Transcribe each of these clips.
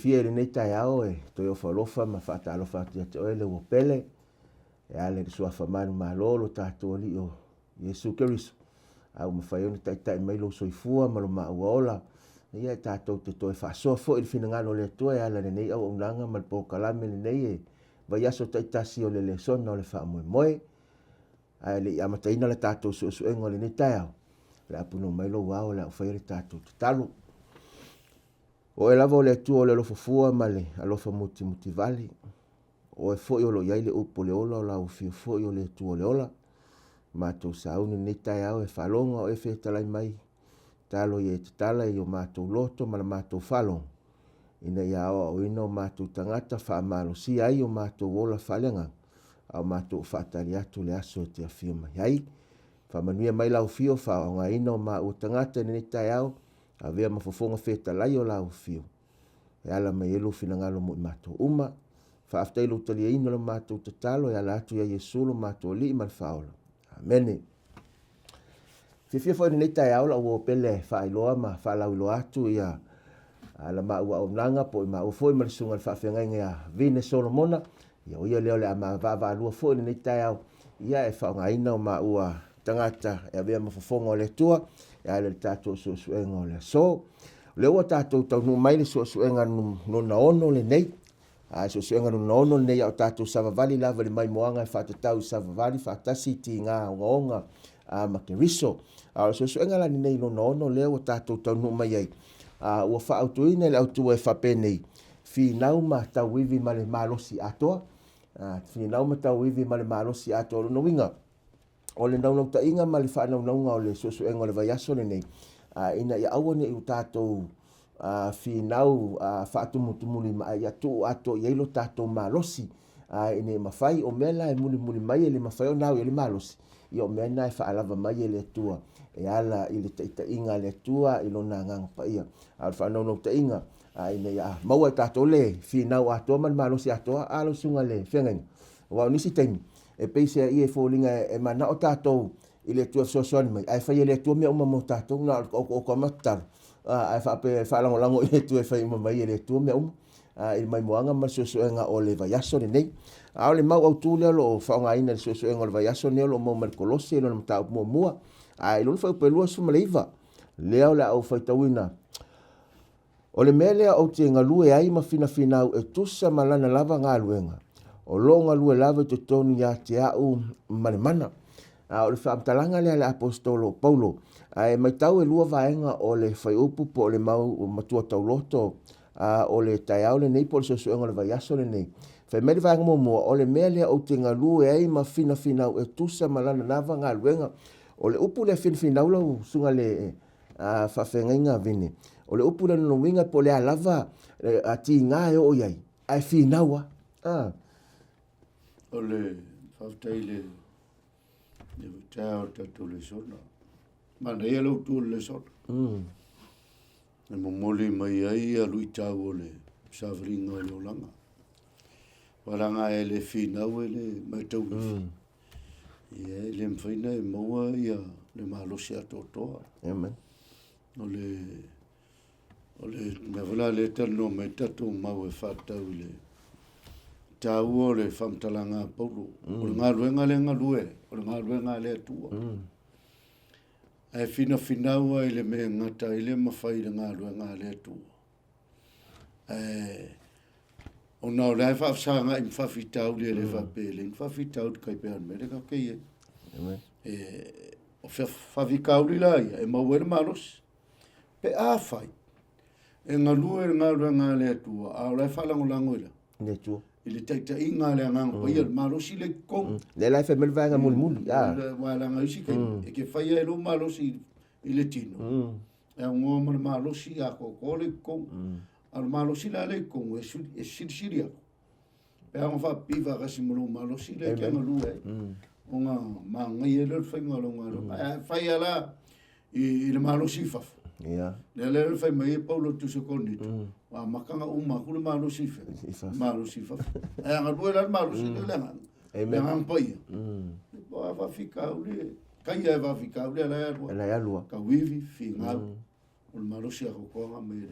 fie le nei tai ao e toi o falofa ma fa ta lofa te o le o pele e ale so fa manu malolo tatou ali o Yesu Keriso au ma fai ona tai mai lo soifua ma lo mauaola ia tatou te toi faasoa foʻi le finagalo o le atua e ala lenei auaunaga ma le pokalame lenei e vaiaso taʻitasi o le lesona o le faamoemoe ae leʻi amataina le tatou suʻesuʻega o lenei taeao le apunu mai lou ao le aʻu faia le tatou tatalu o e lava o le atua o le alofafua ma le alofa mutimuti vali o e foʻi o loo iai le upu o le ola o laufio foʻi o le atua o le ola matou sauni lenei taeao e faaloga o e fetalai mai talo ye tala yo matou loto ma matou falo ina ia o ino matou tangata fa malo si ai o matou ola falenga au matou fatali atu le aso te afirma ai fa manuia mai lau fio fa nga ino ma o tangata ni taiao avea mafofonga feta lai o lau fio e ala mai elu finangalo mo matou uma fa aftai lo tali ino le matou tatalo e ala atu ya Yesu lo matou li mal faola amen. Fifia foi nei tai aula o pele fa iloa ma fa la iloa atu ia ala ma o nanga po ma o foi ma sunga fa fenga ia vine Solomona ia o ia leo le ama va lua foi nei tai au ia e fa nga ina ma ua tangata e avea ma fofonga o le tua e ale tato so suenga o le so le o tato tau no mai le so suenga no na ono le nei a so suenga no na ono nei o tato sava vali lava le mai moanga e fa tau sava vali fa tasi ti nga onga a makeriso a so suenga la nei no no le o tato tau no mai ai a o fa autoina le auto e fa penei fi nau ma tau wivi ma le malosi atoa fi nau ma tau wivi ma le malosi atoa no winga o le nau ta inga ma le fa nau o le so suenga o le vaiaso le nei ina ia awane u tato fi nau fa atu mutumuli ma ia tu ato ia lo tato malosi ine mafai o mela e muli mai le mafai o nau le malosi io mena e fa alava mai le tua e ala ile ta inga le tua ilo na ngang pa ia al fa no ta inga ina ia mau tato le fi nau ato man malosi ato alo sunga le fengen wa nisi tem e peise ia folinga e mana o tato ile tua so mai ai fa ile tua me o mo tato na o ko matar ai fa pe fa lango ile tua fa mai ile tua me il mai moanga ma so nga o le vaiaso nei a le mau au tu le lo fa nga ina so nga o le vaiaso ne lo mo mercolosi lo mta mo mua ai lo fa pe lo su mleiva le la au fa tawina o le mele o te nga lue ai ma fina e tusa malana lava nga luenga o lo nga lue lava te tonu ya te au mana o le fa talanga le apostolo Paulo ai mai tau e lua vaenga o le fai upu po le mau matua tauloto o le taiao le nei por so le vaiaso le nei fa me va mo o le mele o te ngalu e ai ma fina e tusa malana lava nga luenga o le upu le fina lo sunga le fa fenga vini o le upu le no winga po le alava a ti nga e o yai ai fina wa o le fa taile le tao tatu le sona ma nei lo tu le sona e mo moli mai ai a lui tau o le savringa o le olanga walanga e le fina o le mai tau ia le mfaina e maua ia le malosi atotoa amen o le mevala le tano mai tatu mau e fatau le tau o le famtalanga Paulo o le ngaluenga le ngalue o le ngaluenga le atua ai fina ua i le mea ngata i le mawhai le ngaluenga le atua o nao le ai whaafsanga i mwhawhitau le le whapele mwhawhitau te kai pehan me le ka kei o whawhikau li lai e mauere maros pe a whai e ngalue le ngaluenga le atua a o lai whalangolango ila le atua i le taita inga le angang pa ia marosi le kong le lai fa melvanga muli wala nga isi kai e ke whaia e lo marosi i le tino e ngo ma marosi a ko le kong al marosi la le kong e siri ako pe a ngā piva kasi mo lo marosi le ke ngalu o ngā ma ngai e le whainga lo ngā whaia la i le marosi fafu le fai mai Paulo tu se konito wa makanga uma kule marosi fa e nga duela marosi le lenga e me ngang pai va ficar le kai va ficar le la lua ka wivi finga o le malosi ako koanga me le.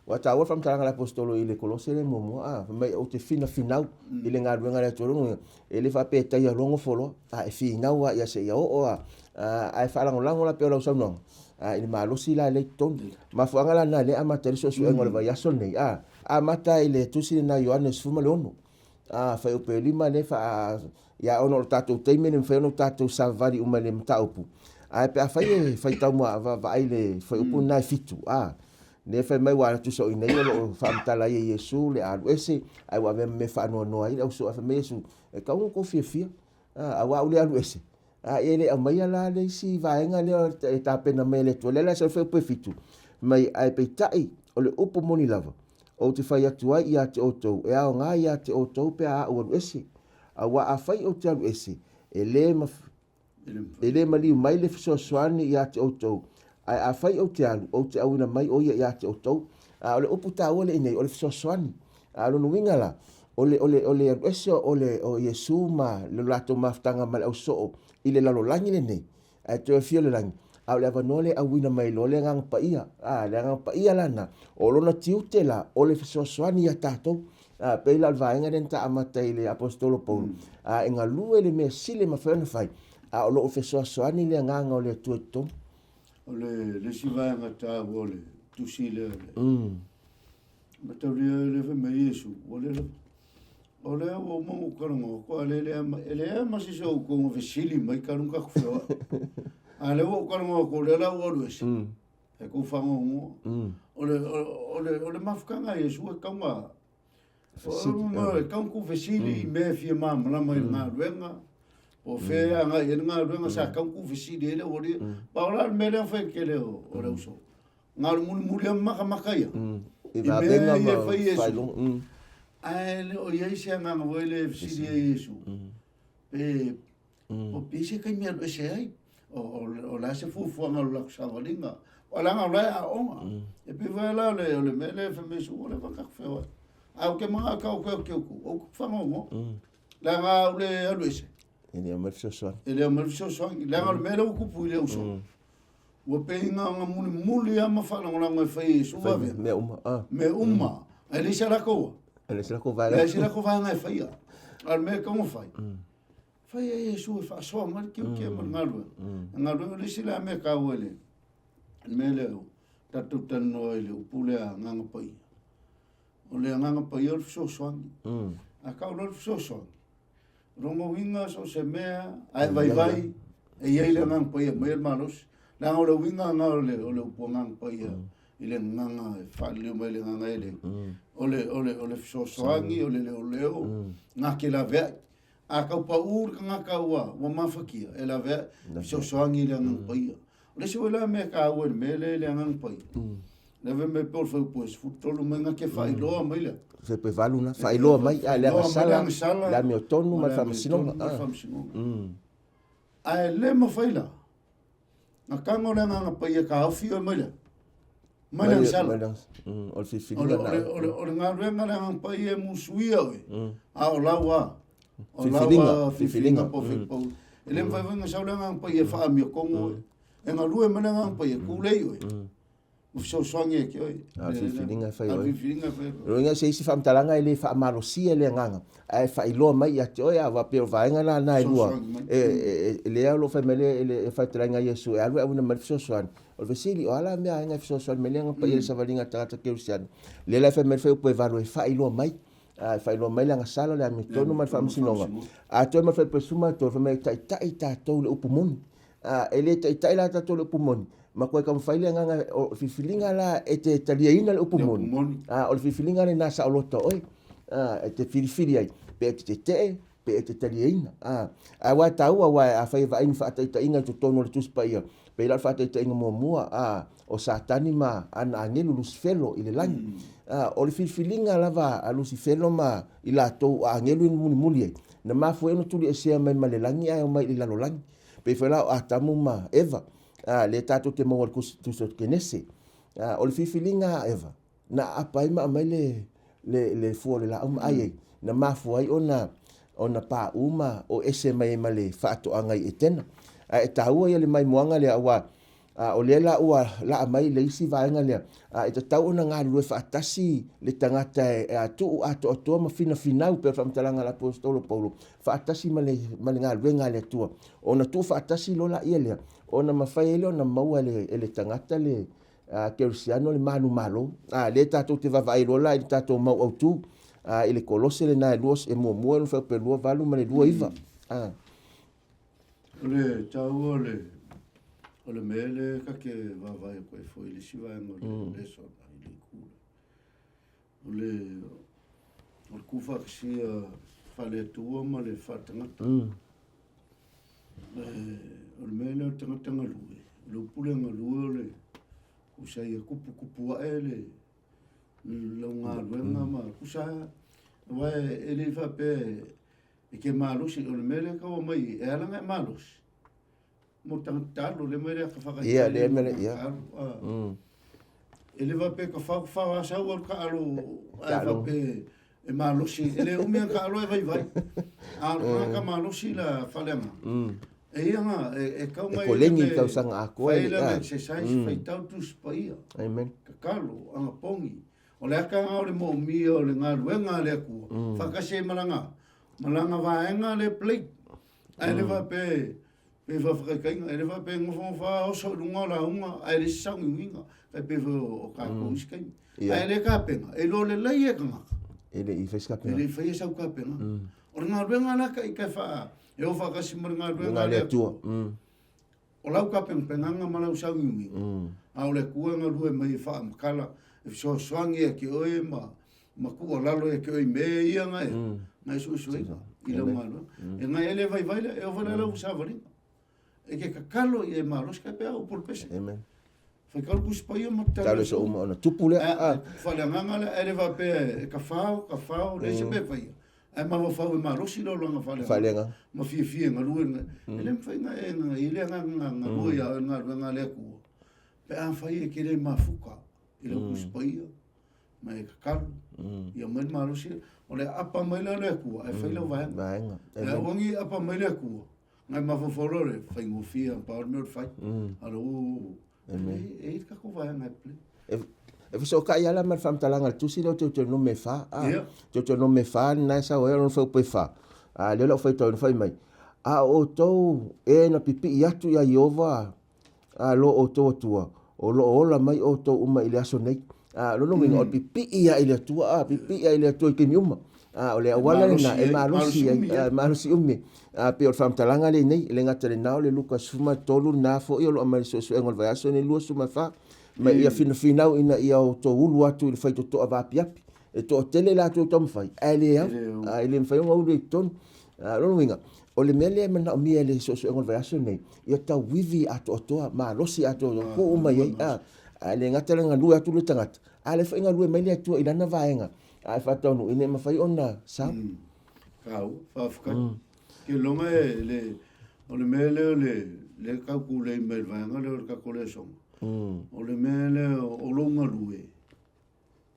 Wa ta wa fam tanga la apostolo i le Kolose le mo mai o te fina finau i le ngaluenga le tolu e le fa pe tai longo folo e finau wa ia se ia o ai fa lango la pe la usano i le malosi la le ton ma fuanga la na le amateri so ngol va ya son nei mata i le tusi na Yohanes fuma le ono fa o pe lima le fa ya ono tatou teimene fa ono tatou savari uma le mtaupu ai pe fai tau mo va ai le fa upu na fitu ne fa mai wa tu so nei lo fa mtala ye Yesu le alu ese ai wa me fa no ai o so fa me Yesu e ka un ko fia wa ule alu ese ele mai ala le si va enga le ta pena me le tole la se fa pe fitu mai ai pe tai o le upu moni lava o te fai atu ai ia te otou e ao ngā ia te otou pe o alu ese wa a fai o te alu ese ele mali mai le fisoasoani ia te outou ai a fai o te alu o te auina mai o ia te outou o le upu tāua le inei o le fisoasoani lonu winga la o le alu ese o Yesu ma le latou mafutaga ma le ausoo i le lalolagi lenei ae toe fia le lagi au le avanoa le auina mai lo le agaga paia le agaga paia lana o lona tiute la o le fisoasoani ia tatou pei la le vaega lena taamata i le apostolo Paulo e galue le mea sile ma fai ona fai o loo fesoasoani le agaga o le atua totonu o le sivaega tāua o le tusi lea ma taulia le fe me Iesu o le ua umaga ukalagoa a e lea masisou kouga fesili mai kalunkaku feoa a le ua ukalagoa ko le lau alu ese e kou fagaogoa o le mafukaga Iesu e kauga e kauku fesili me fia mamalama i le galuega o fe anga i le galuega sa kauku fesili ele o le paola le mele fai kele o le uso ngalu mulimuli makamaka ia i vavenga ma failong ai le o ia se anga mo ele fesili e Iesu o pise kai mea lo se ai o la se fufu anga lo sa valinga o la nga la onga e pe va la le mele fe me su le va ka fe au ke mga ka o fango la nga ule alu ese ele é mais só ele é mais só la nga me lo ku pu le uso o pe nga muli ama fa nga nga fe su va me uma ele se la ko vai ele se la ko va nga fa ia al me como fai fai su fa so mal que nga lu le se la me ka wele me le tatu tano ele pule nga nga pai o le nganga pai o fisoasoagi a kaula le fisoasoagi rongo winga so se mea ai vai e iai le nganga pai mai le malosi la o le winga nga o le upuanganga pai i le nganga e whaleo mai le nganga ele o le fisoasoagi o le leo nga ke la vea a kau pa ur ka nga kaua wa mafakia e la vea fisoasoagi le nganga pai o le se wala mea ka ua le mele le nganga pai leve me por foi pois futolo menga ke fai loa mai le se pe valuna fai loa mai le sala la mi tonu ma fa sino ai le ma fai la na kango le nga pa ia ka ofio mai le mai le sala o fi fi o nga renga le nga pa ia musuia we a o lawa fi filinga po fi po ele fa venga sa le nga pa ia fa mi kongo e nga lue ma le nga pa ia kulei we so songe ke oi filinga fai roinga se isi famtalanga ele fa marosia le nganga ai fa ilo mai ya te oia va pe vaenga na na lua le alo fa mele ele fa tranga Yesu alu una mal so soan o vesili o ala me nga so soan mele nga pa ele sa valinga tata ke usian le la fa mele fa po valo fa ilo mai fa ilo mai nga sala le mitonu mal fa msinonga a to ma fa pesuma to fa me tai to le upumon ele tai la to le upumon ma koe kam faile nga o fifilinga la e te taliaina le upumoni o fifilinga le nasa o lota oi e te firifiri ai pe te taliaina wa tau wa a fai va in fa ta inga to tono le tuspa ia pe la fa ta inga mua o satani ma an angelu Lucifero i le langi o le fifilinga lava a Lucifero ma i la to angelu in muli ai na mafu eno tuli e sea mai malelangi ai o mai i lalo langi pe fa la atamu ma Eva le tato te mo tu so kenese o le fifilinga Eva na apa ima mai le fu le la ai na mafu ai ona pa uma o ese mai male fato anga etena e taua ia le mai moanga le awa o le la ua la mai le isi vaenga le e te tau ona ngā lue whaatasi le tangata e atu ato ato ma fina finau pe whamtalanga la apostolo Paulo whaatasi ma le ngā lue ngā le atua ona tu whaatasi lo la ia lea ona mawhai ele ona maua le tangata le Kerisiano le manu malo le tatou te vavai rola le tatou mau au tu ele kolose le nā luos e mua mua no whapelua valu ma le lua iwa le tau o le mele ka ke vavai koe foi le sivaenga le sona i le kula o le kufa kisia whale tua ma le whatangata o le mele o tangatanga lue le upulenga lue o le kusai a kupu a ele lau ngā luenga ma kusai wae ele whape e ke malusi o le mele ka o mai e alanga e malusi mo tangtalo le mele ka whaka le mele ele whape ka whau asau al ka alo e whape e malusi ele umia ka alo e vai alo ka malusi la whalenga e ianga e kau mai ko lengi kau sanga a koe e la exercise fai tau tu spaia amen ka kalo anga pongi o le aka ngā o le mo mi o le ngā luenga le akua whakase malanga vaenga le plate ai le wape pe whakakainga ai le wape ngofo wha oso lunga la unga ai le sangi winga kai pe o kako iskai ai le kapenga e lo le lai e kanga ele i fes kapenga ele fai sau kapenga o le ngā luenga la kai kai wha e o whakasi mara ngā luenga le atua o lau kapenga penganga malau sangi winga au le kuanga lue mai wha makala e so swangi e ke oe ma kua lalo e ke oe me ia ngai ngai suisui i lau malo e ngai ele vai vai e o vana lau savaringa e ke kakalo i e malos ka pe au pulpese fai kalu kuspaia ma talo so uma ona tupule fale nganga le ele va pe e ka fao le se pe fai e ma va fao e malos i lo langa fale ma fie ngalu ele fai ngai i le nganga lu ia nga le ku pe a fai e ke le mafuka i le kuspaia mai kakalo ia mai malusi o le apa mai le kua e fai lo vaenga e wangi apa mai le kua ngai mafofolore fai ngofia pa o meu fai alo e ka ko vaenga ple e fiso ka ia la mal fam talanga tu si lo te no me fa te no me fa na sa o no fa pe fa le lo fai to no fai mai o to e na pipi atu ya Yehova lo o to tua o lo ola mai o to uma ile aso nei lo no o pipi ia ile tua pipi ia ile tua ke miuma o le awala na e malusi umi pe o fam talanga le nei le ngata le nao le Lukas fuma tolu na fo i o lo mai so engol vai aso nei lu suma fa mai ia fina ina ia o to ulu atu ile fai to ava piapi e to tele la to mfai ele ele mfai o le ton lo no winga o le mele mana o mia le so engol vai aso nei ia ta wivi ato toa ma losi ato ko uma ye le ngata le ngalu atu le tangata ale fa ngalu mai le atu ina na vaenga ai fa tonu ine ma fai ona sa kau fa fka ke longa le o le mele le ka ku le mai vaenga le ka ko le som o le mele o longa lue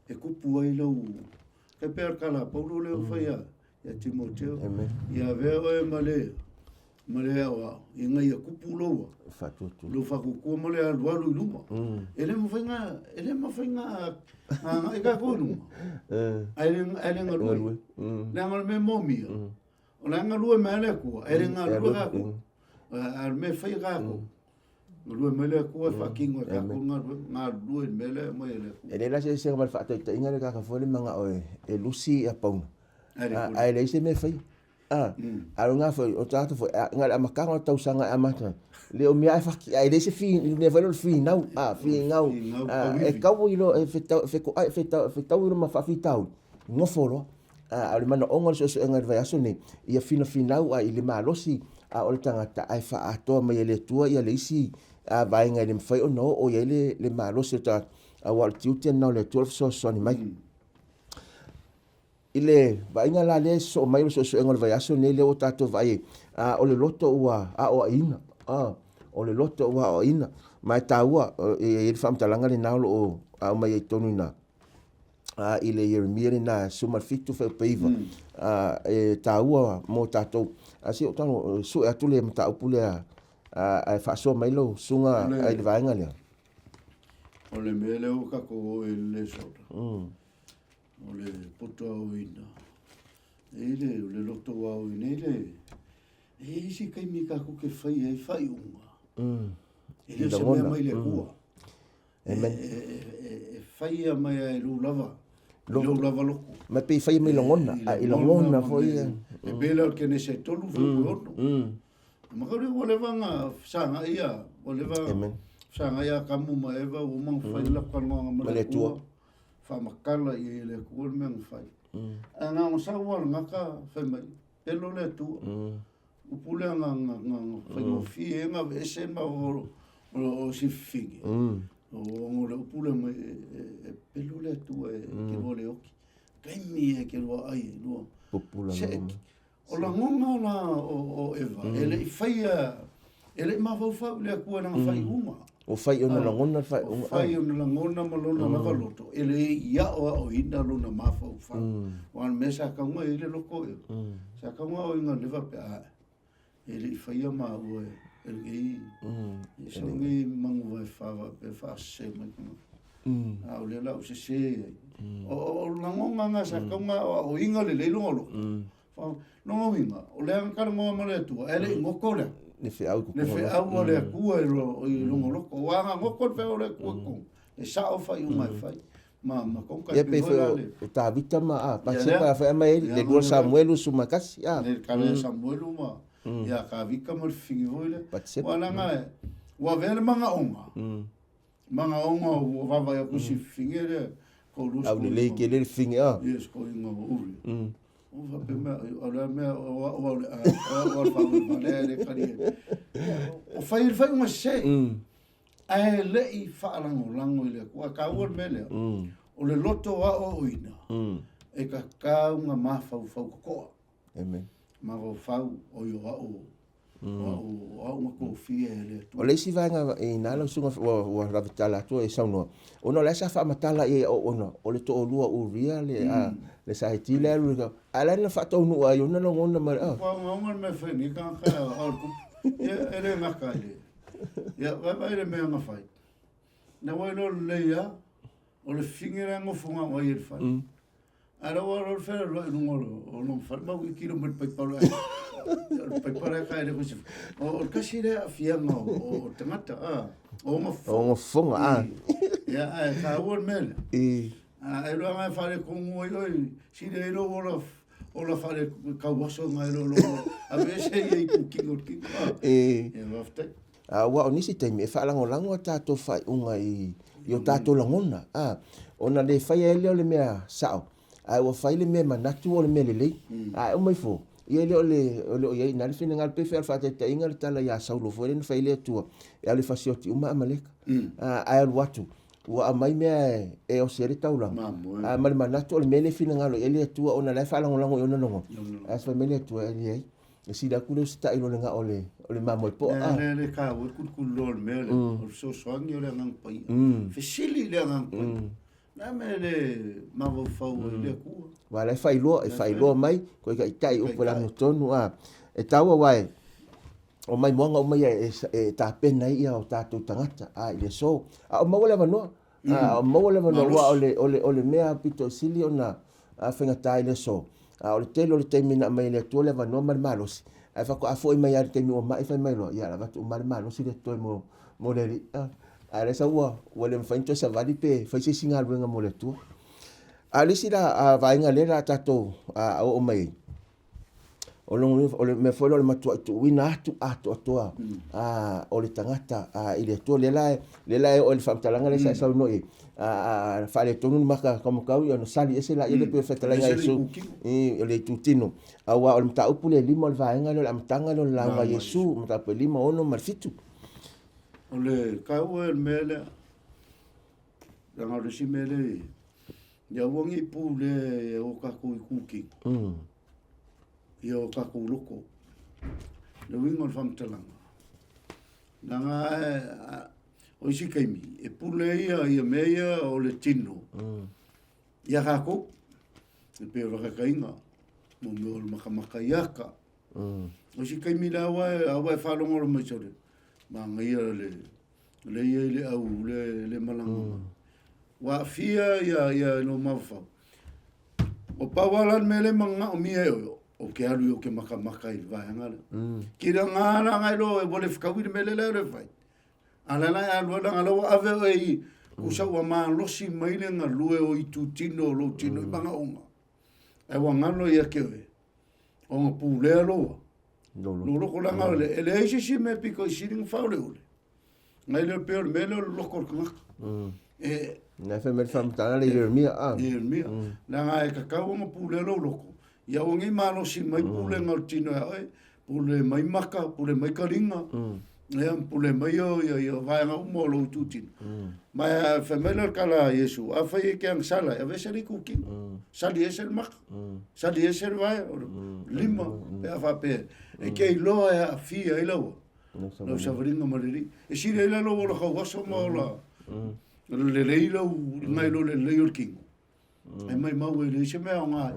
e kupu ai lo ke per kala paulo le fa ya Timoteo ia veo e male awa inga ia kupu loa lo fakuku male alu luma ele mo fainga e ka konu ele ngalu le ngal me momi o le ngalu me ale ku ele ngalu ka ku al me fai ka ku ngalu me le ku fa kingo ka ku ngalu me le mo ele la se mal fa ta inga le ka fole manga o e lusi a pau ai le se me fai alo nga foi o tato foi nga a makanga tau sanga a mata le o mia fa ai le se fi ne valo fi nau fi ngau e kau ilo e fe tau ilo ma fa fi tau no folo alo mana onga so nga vai aso ne ia fina finau ai le malosi o le tangata ai fa ato mai le tua ia le isi vai nga le fai o no o ia le malosi ta a wal tiuten no le 12 so ni mai ile vai nga la le so mai so engol vai aso ne le o tato vai o le loto ua o ina o le loto ua o ina mai taua e fam talanga le naulo o mai tonu na ile Jeremia na suma fitu fe peiva e taua mo tato asi o tano su atule mta upule ai whaasoa mai lo sunga ai le vaenga lea. O le mele o kako e le sota. O le poto au ina. Eile, o le loto au ina, eile. E isi kaimi kako ke whai unga. Ele se mea mai le kua. E whai a mai e lu lava. Lu lava loko. Ma pe whai mai longona. I longona foi. E bela ke ne se tolu fu ono. Makare o le vanga sanga ia. O le vanga. Sanga ia kamu ma eva o mang whai laka longa ma le kua. Whamakala i le kua mea whai. A ngā masawa ngaka whai mai. Pelo le tua. Upule nga whai mo fi e nga vese ma o si fingi. O ngore upule mai e pelo le tua e ke roa le oki. Kaimi e ke roa ai e roa. Pupula ngoma. O la ngonga la o Eva. Ele i whaia, ele i mawhau le kua nga whai unga. O whai ona la ngona whai unga. O whai ona la ngona malona lava loto. Ele i ia o ina lona mawhau whau. O an me sa kaunga ele loko e. Sa kaunga o inga lewa pe a. Ele i whaia ma ua e. Ele i. I sa ngi mangu vai whawa pe whaase mai. A o le lau se se. O la ngonga nga sa kaunga o inga le leilonga loko. No inga, o le angkara ngoa male tua, ele i ngoko lea. Ne whi au kukunga. Ne whi au lea kua i lungo loko. O anga ngoko o lea kua kong. E sa o whai umai whai. Ma kongka i pihoia le. E tā vita ma a. Pase pa whai ama eri. Le lua Samuelu sumakasi. Le kare Samuelu ma. Ia ka vika mo le whingi hoi le. Wananga e. Wa vele manga onga. Manga onga o wawa ya kusi whingi le. Au le lei ke le whingi a. Yes, ko inga o uri. O pe me o me o fai uma se ai le I faalango lango ile ko ka o mele o le loto a o ina e ka nga mafa fau ko amen ma o fau o yo o uma kofia ele o le si vanga e na lo sunga o ravitala to e sauno ono le sa fa matala e ono o le to lua o ria le sa hiti le lu ala na fa to no ayo na lo ona ma ko ngoma me fe ni kan ka o ku ele ma ka le ya vai le me ma fai na wa lo le ya o le fingira ngo funga o ir fa ara wa lo fe lo no no fa ma ki kilo me pe pa pai para ka ele kusi o kasi le afianga o tangata o ma fonga ya ka o mel e lo nga fare con oi si le lo o la fare ka waso nga lo a veces e cooking e wafte wa oni si te me fa lango lango tato fa unga yo tato langona ona le fa ele le mea sao ai wa fa le me manatu o le mele o mai fo ia le ia na le fina ngal pe fer fa te inga le tala ya saulo fo le fa ile tu e ale fa sioti uma maleka ai watu wa mai me e o seri taula mal manato le mele fina ngalo ele tu ona le fa lango lango ona longo as fa mele tu ele e si da kulo sta ilo nga ole mamo po le ka o kul lol mele o so soang yo le ngang pai fe sili le ngang pai na mele mavo fa o le ku wala fa ilo mai ko ka itai o pola no tonu e tawa wai o mai monga o mai e ta pena ia o tatou tangata ile so o mawala vano o mawala vano wa ole mea pito sili ona fenga tai le so o le telo le temina mai le tole vano mal malos ai fa ko afo mai ar temi o mai fa mai lo ia la va mal malos le to mo le ale sa wa le mfainto sa vali pe fa se singa luenga mo le tu ale sila va inga le ra tatou o mai o le me foi le matu tu wina atu o le tangata ile to le lai o le famtalanga le sa no fa le tonu maka como kau yo no sali ese la ile pe fatalanga yesu le tutino awa o le mta upule limo le vaenga le amtanga le la yesu mta pe limo ono marfitu o le kau el mele la ngalo si mele ya wongi pu le o ka ku kuki yo ka ku loko le wingo fam talanga nanga o si kaimi e pule ia meia o le tino ia ka ku e pe ro ka kainga mo me o maka yaka o si kaimi la wa fa longo mo chore mangia le le au le malang wa fia ya no mafa o pawalan mele manga o mie o ke alu o ke maka I vai ngala kira ngala ngai lo e bole fkawir mele le vai ala la alu la ngala wa ave e kusa wa ma losi maile ngalue o itu tino lo tino manga uma e wa ngalo ya ke o pule lo lo ko la ngala ele e si me piko siring faule ole ngai le peor mele lo ko e na fe mer fam tana le Jeremia Jeremia na ngai ka ka mo pule lo loko ya o ngi malo si mai pule ngal tino e pule mai maka pule mai karinga e pule mai yo vai nga mo lo tutin ma fe mele kala Yesu a fa ye ke sala e ve sali kuki sali esel mak sali esel vai lima pe a fa pe e ke lo e fia ilo no savringa maliri e si le lo lo ka waso mo la le leilo mai lo le leio king e mai mau le se me nga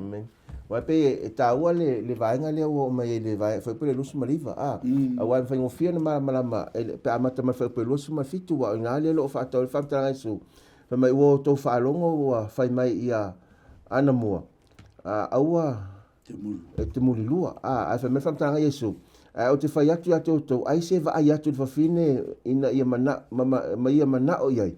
wa pe ta wa le vainga le o mai le vai foi pe lusu maliva a wa fa ngo fia na ma pe amata ma foi pe lusu ma fitu wa nga le lo fa to fa tra su fa mai wo to fa longo wa fa mai ia ana mo a wa te mulu lua a fa me fa tra Yesu o te fa yatu to ai se va yatu fa fine ina ia mana ma ia mana o yai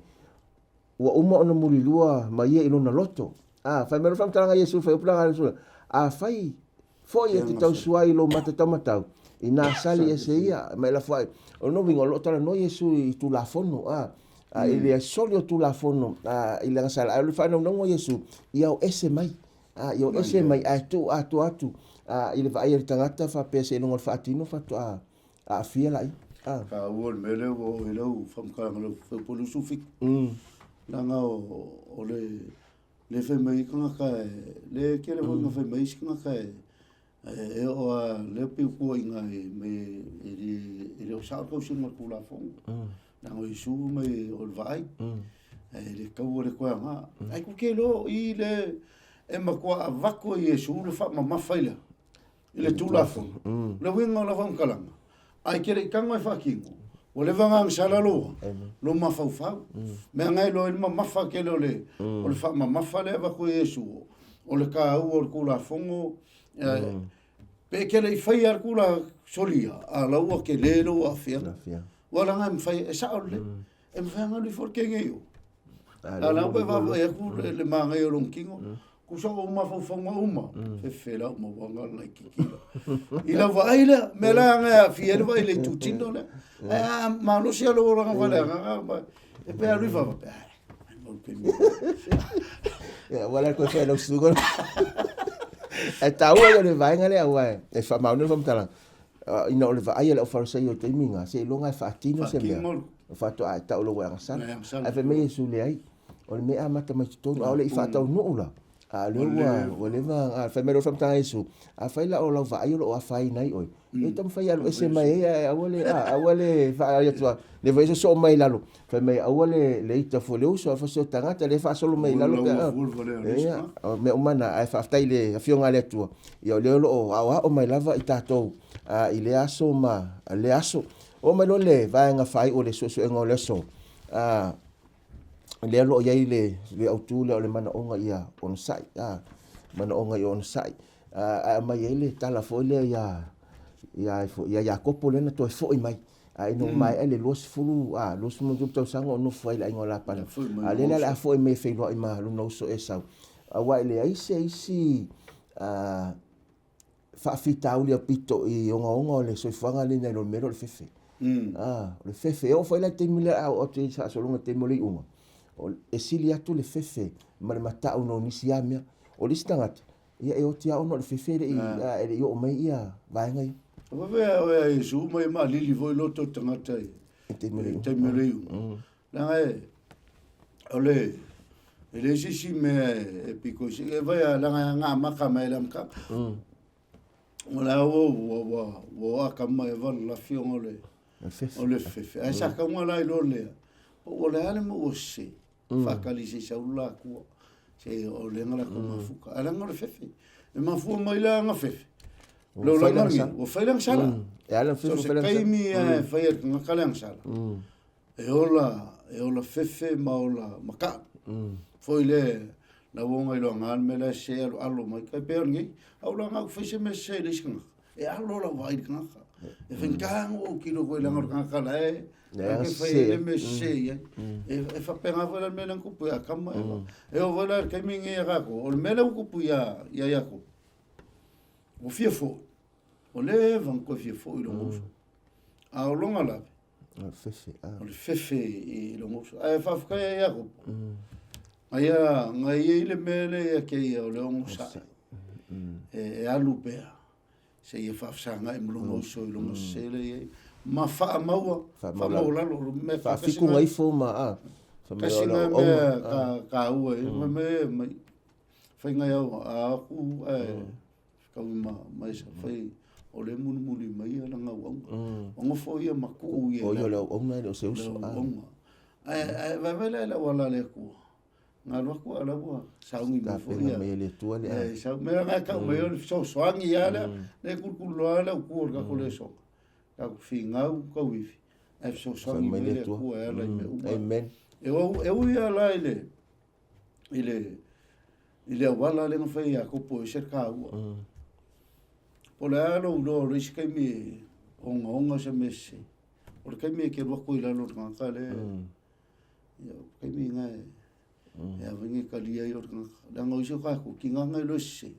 wa uma ona mulilua ma ia ilona loto fa me fa tra Yesu fa upla Yesu a fai foi te tau suai lo mata tamatau ina sali ese ia ma la foi o no vingo lo tala no Yesu I tu la fono ile solo tu la fono ile sala al fa no Yesu ia o ese mai ia o ese mai atu ile va ia tangata fa pese no fa tino fa to a fia lai ka wol mele o elo fam ka ngalo fa polu sufik langa o le fe mai ka le ke le wanga fe mai ka e o le pe ko inga me ele o sa ko sin mo kula fong na o isu me o vai le ka o le ko nga ai ku ke lo I le e ma ko avako Yesu le fa ma faila ile tu la fong le winga la fong kala ai ke le kanga fa kingo o le vanga sala lo ma fa me ngai lo ma fa ke lo le o le fa ma fa le va ko Yesu o le ka o kula fongo pe ke le fai ar kula solia a la o ke le lo a fia wala ngam fai sa o le e me nga li for ke ngai la la pe va e ku le ma ngai o kingo ku so o ma fa uma fe la mo wanga la ki ila va ila me la nga fia le va ile tu tindo le ma lo sia lo nga va le e pe arriva va wala ko fe lo sugo e ta o le vai ngale wa e fa ma no vam tala ina o le vai le farsa yo te minga se lo nga fa tino se me fa to a ta o lo wa sa a fe me su le ai o le me amata ma to o le fa ta no la le wa le va a fe me lo vam tala Yesu a fa la o lo vai lo a fa nai oi e tam fa ya lo ese mai a wale fa ya tu le vai so mai la lo fe me a wale le ita fo le uso fa so tangata le fa solo mai la lo me o mana a fa tai le afionga le tu ia le lo o mai lava ita to ile aso ma le aso o mai lo le va nga fai o le so ngo le so le lo ia le autu le mana onga ia on sai mana onga ia on sai mai ele tala fo le ia kopo le na to fo mai no mai ele los fulu los mo jup tau sango no foi la ngola pa ale la fo me fe lo ma lo no so esa wa ele ai se isi fa fitau le pito I onga le so fanga le no mero le fefe le fefe o foi la temile o te sa so lo temile uma o esilia tu le fefe ma mata o no nisiamia o listangat ia e o tia o no le fefe le yo mai ia vai ngai o ve Yesu mai ma lili voi loto tangata te mere la ole ele si me piko si e vai la nga maka mai lam ka ola o aka mai va la fion ole fefe ai sa ka mo la lo le o le ale mo se fa kali si sa ula ku se o le ngala ku mafuka ala ngore fefe e mafu mai la nga fefe lo la ngi o fai lang sala e ala so fefe se fele kaimi e fai ka ngakaleang sala e ola fefe ma ola maka foi le na wonga ilo ngan me la se alo mai ka pe ngi au la ngau fese me se le skan e alo la vai kan e fen kan o kilo ko la ngor kan la e ke fai le me se e fa pe nga vola me nan ku pu ya kam e o vola ke mi ngi ga ko o me la ku pu ya ko o fiefo o le van ko fiefo ilo mo a o longa la fefe o le fefe ilo mo a fa fa ya ko Aya ngai ile mele ya ke o le ongo sa e alu pea se ye fa sa ngai mlongo so ile mo sele ye ma fa maua la lo me fa fiku ngai fo ma a fa me ola ka u e me fa ngai a ku ka ma sa fa o le muli mai na ngau ongo fo ye ma ku ye o yo le o na le se uso a va vela la wala le ku ngalo ku ala ku saungi mo fo ya me le tua le sa me nga ka me so swangi ya le ku lo ala ku ka ko le so ka finga ka wi e so swangi me le ku ala me amen e o ya la ile wala le fa ya ko po ser ka u po la lo riske mi onga se messe porque me que lo ko ila lo ka le ya ke mi nga ya vingi kalia yo da ngo iso ka ku kinga ngai lo se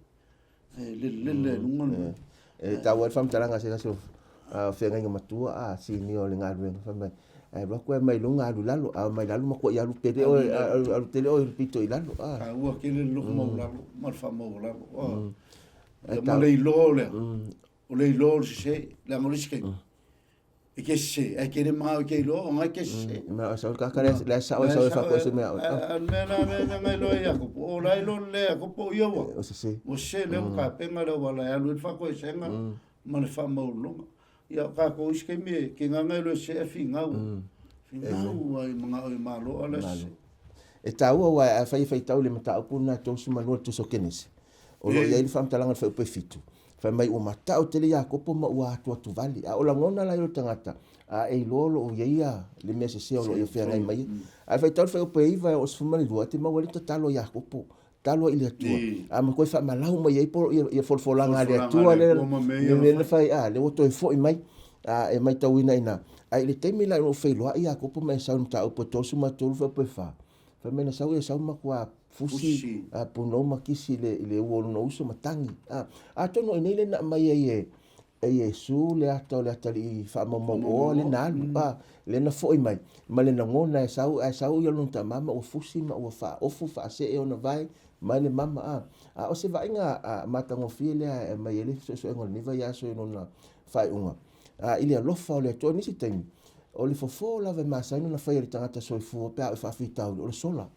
le nungon ta wa fam tala nga se so fe nga matua a si ni o le nga lu fam ba ko mai lo nga lu lalo a mai lalo ma ko ya lu pede o al tele o pito ilalo ka wa ke le lo mo lalo mal fa mo lalo ma le lo le o le lo se la ngo le e ke se e ke le ma ke lo nga ke se ma sa ka ka la sa o sa fa ko se me me lo ya ko o la lo le ko po yo o se o se le ka penga lo wala ya lu fa ko se nga ma le fa mo lo ya ka ko is ke me ke nga lo se finga ai ma lo ala se e ta o wa fa fa ta o le mata ko na to su ma lo to so kenes o lo ya il fam talanga fa pe fitu fa mai o mata o tele ya ko po ma wa tu vali a o la ngona la yo tangata a e lolo o ia le mese se o lo ia fia ngai mai a fa tal fa o pe iva o sfuma le duati ma wali talo ya ko po talo ile tua a ma ko fa malau mai e po ia folfolanga le tua le fa a le o to fo mai a e mai tawina ina a ile temi la o fe lo ia ko po mai sa un ta o po to suma to fa pe fa mena sa o sa ma kwa fusi a pono makisi le o no uso matangi a tono nei na mai e su le ato le atali fa mo o le na le na foi mai ma le na ngona e sau yo no tamama o fusi ma o fa o fu fa se e ona vai mai le mama a o se vai nga mata ngo file e mai ele so ngol ni vai aso no na fai unga ile lo fa le to ni si tem o le fofo la ve masa no na fai le tangata so fu pe fa fita o le sola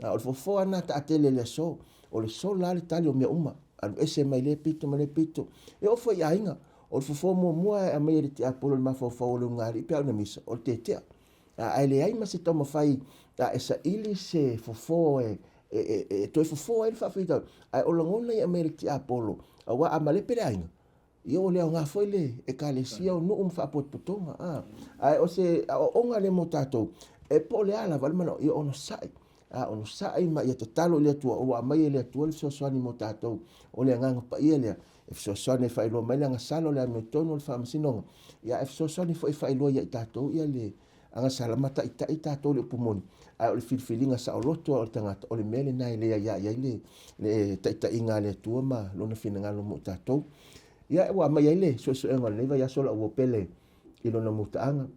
o le fofo ana ta atele le so o le sola le tali o me uma al ese mai le pito e o foi ainga o le fofo mo a mai le apolo le mafofo o le ngari pe na misa o te a ele ai ma se toma fai esa ili se fofo to fofo ele fa fita o le ngona i ameriti apolo wa amale pe ainga yo le nga foi le e kalesia o no fa potonga o se o nga le motato e po le ala val mano yo ono sai ono sai ma ia talo le tua o mai le tua le so ani motato o le nga pa ia le e so ne fa lo mai nga salo le me tono le fam sino ia e so ni foi fa lo ia tato ia le anga sala mata ita to le pumon o le filfilinga sa o loto o tanga o le mele nai le ia le ta inga le tua ma lo na fina nga lo motato ia wa mai ele so ngol nei vai aso la o pele ilo na mutaanga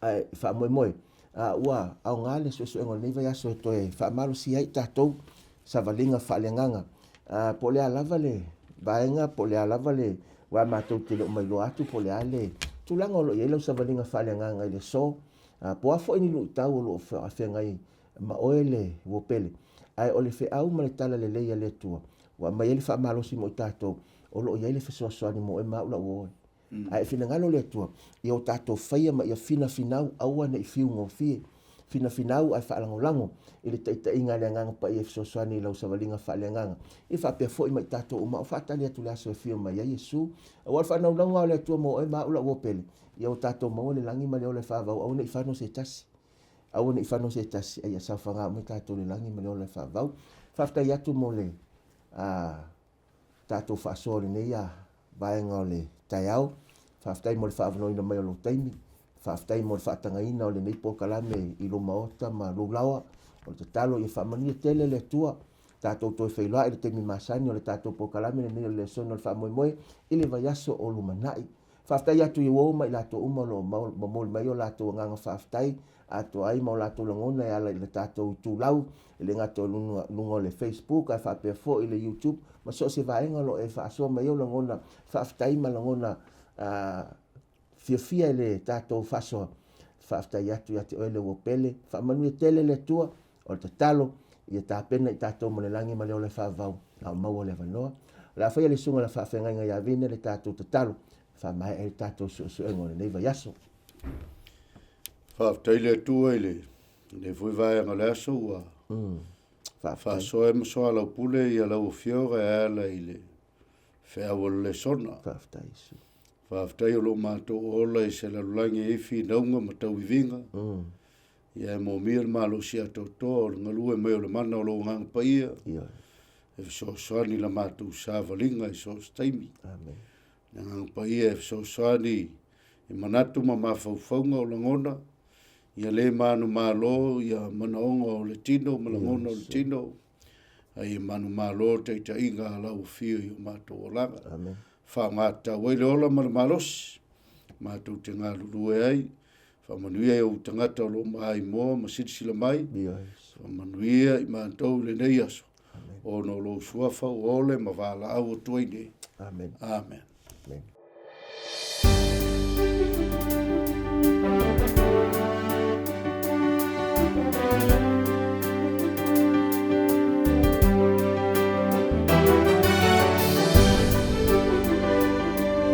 ai fa moi wa au ngale so ngol nei vai aso to e fa malu si ai tatou sa valinga fa lenganga pole ala vale baenga pole ala vale wa matou te lo mai lo atu pole ale tulanga lo yelo sa valinga fa lenganga ile so po afo ni lu tau lo fa ngai ma oele wo pele ai ole fe au ma tala le leia le tua wa mai ele fa malu si mo tatou o lo ia le feso ni mo e maula wo ai fina ngalo le tua i o tato faia ma ia fina au ana i fiu ngo fie finau ai whaalangolango i le taitainga le anganga pa i e fisosoani lau savalinga whaaleanganga. I whapea fo i mai tātou uma o whaatali atu le aso e fio mai a Iesu. A wal whanau launga o le atua mo e maula uopele. Ia o tātou maua le langi ma le o le whaavau au ne i whanau se tasi. Au ne i whanau se tasi ai a sauwhanga me tātou le langi ma le o le whaavau. Whaftai atu mo le tātou whaasoa le neia vaenga o le taiao. Whaftai mo le whaavanoina mai o lo taimi. Whaftai mo le whaatangaina o le neipo kalame i lo maota ma lo lawa. O le talo i whaamania tele le tua. Tātou toi whailoa i le temi masani o le tātou po kalame le nea le sono le whaamoemoe i le vaiaso o lumanai. Whaftai atu i woma i lato uma lo mamol mai o lato nganga whaftai. Ato ai mau lato langona e ala i le tātou tūlau. I le ngato lunga le Facebook, ai whapea fo i le YouTube. Ma so se vaenga lo e whaasoa mai o langona whaftai ma langona fia le tātou whasoa. Whaftai atu i ate oele wopele. Whaamanu e tele le tua o le talo. Ia tāpena i tātou mo le langi ma leo le whaavau. Au maua le wanoa. La whaia le sunga la whaafenga ia vine le tātou talo. Whaamae e le tātou suengo le neiva yaso. Whaftai le tua i le fuivaenga le aso ua. Whaasoa e masoa lau pule i a lau fiora e ala i le wheawala le sona. Whaftai su. Whaftai o lo mātou ola i se lalulangi e fi naunga ma tau i vinga. Ia e mo mir malo si a toto ngalue mai o le mana o lo ngang paia. E so soani la mātou sa valinga i so staimi. Amen. Ngang paia e so soani i manatu ma mawhauwhaunga o langona. Ia le manu malo, ia manaonga o le tino, malangona o le tino. Ai manu malo te ita inga lau fio i o mātou o langa. Amen. Whangata waile ola mana malos. Mātou te ngā lulue ai. Whamanuia o tangata o lo mai moa, ma sitisila mai. Whamanuia i mātou le nei aso. O no lo suafa o ole ma wala au o tuaine. Amen. Amen. Amen.